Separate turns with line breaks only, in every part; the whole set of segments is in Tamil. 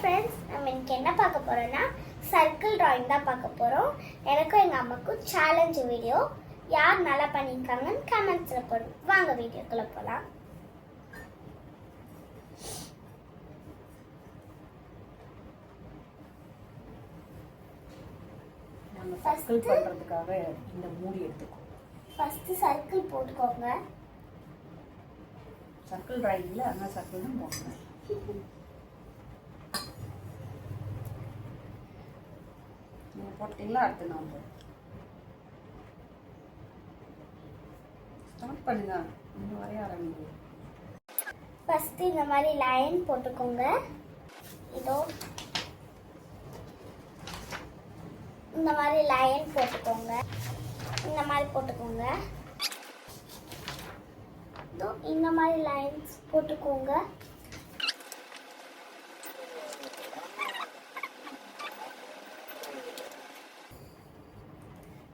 ஃப்ரெண்ட்ஸ், நம்ம இன்னைக்கு என்ன பார்க்க போறோம்னா சர்க்கிள் டிராயிங் தான் பார்க்க போறோம். எனக்கும் எங்க அம்மாக்கும் சேலஞ்ச் வீடியோ. யார் நல்லா பண்ணியிருக்காங்கன்னு கமெண்ட்ஸ்ல போடுங்க. வாங்க வீடியோக்குள்ள போலாம்.
நம்ம சர்க்கிள் பண்றதுக்காக இந்த மூடி எடுத்துக்கோ.
ஃபர்ஸ்ட் சர்க்கிள் போட்டுக்கோங்க.
சர்க்கிள் டிராயிங்ல அங்க சர்க்கிள் தான் போடணும். நீங்க போட்டீங்களா? அடுத்து நான் ஸ்டார்ட் பண்ணுங்க. நீங்க வரைய ஆரம்பிங்க.
ஃபர்ஸ்ட் இந்த மாதிரி லைன் போட்டுக்கோங்க. இதோ இந்த மாதிரி லைன் போட்டுக்கோங்க. இந்த மாதிரி போட்டுக்கோங்க. இதோ இந்த மாதிரி லைன்ஸ் போட்டுக்கோங்க.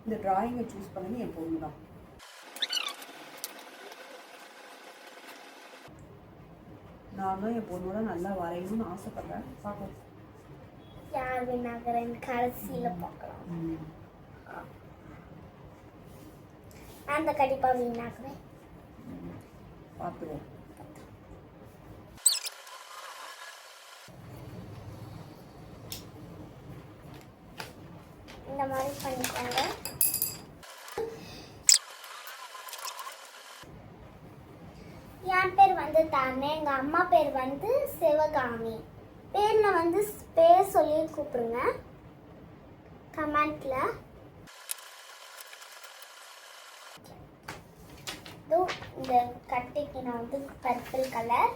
இந்த டிராயிங்கை சூஸ் பண்ணது என் பொண்ணு தான். நானும் என் பொண்ணோட நல்லா வரையணும்னு ஆசைப்படுறேன். பார்ப்போம்
யார் வினாகிறேன் கடைசியில பார்க்கலாம். அந்த கண்டிப்பா வினாகிறேன்.
பார்த்துருவோம்.
இந்த மாதிரி பண்ணிக்கோங்க. என் பேர் வந்து தானே, எங்க அம்மா பேர் வந்து சிவகாமி. பேர்ல வந்து பேர் சொல்லி கூப்பிடுங்க கமெண்ட்ல. இந்த கட்டிக்கு நான் வந்து பர்பிள் கலர்,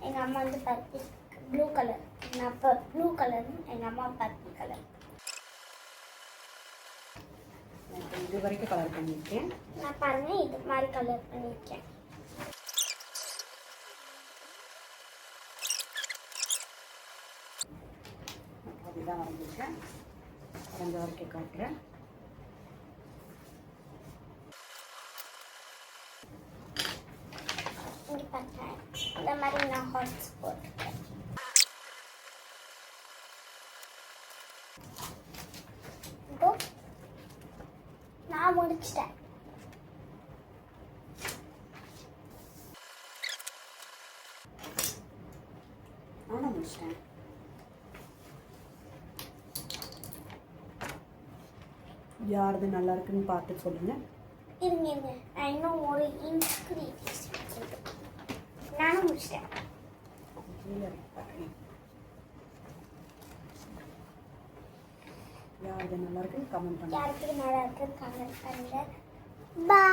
எங்க அம்மா வந்து பர்பிள் ப்ளூ கலர். நான் இப்போ ப்ளூ கலர், எங்க அம்மா பர்பிள் கலர்.
இது வரைக்கும் கலர் பண்ணியிருக்கேன்.
நான் பாருங்க இது மாதிரி கலர் பண்ணியிருக்கேன்.
அப்படிதான் வரைஞ்சிருக்கேன். வரைஞ்ச வரைக்கும் காட்டுறேன்.
இங்கே பார்த்தேன் இந்த மாதிரி நான் ஹாட்ஸ் போட்டுருக்கேன். இப்போ நான் முடிச்சிட்டேன்.
நானும் முடிச்சிட்டேன். யாருது நல்லா இருக்குன்னு பார்த்து சொல்லுங்க.
இருங்க நான் இன்னும் ஒரு இன்ஸ்கிரீடியன்ஸ் நானும் முடிச்சிட்டேன்.
யாருது நல்லா இருக்குன்னு கமெண்ட் பண்ணுங்க.
யாருக்கு நல்லா இருக்குன்னு கமெண்ட் பண்ணுங்க. பாய்.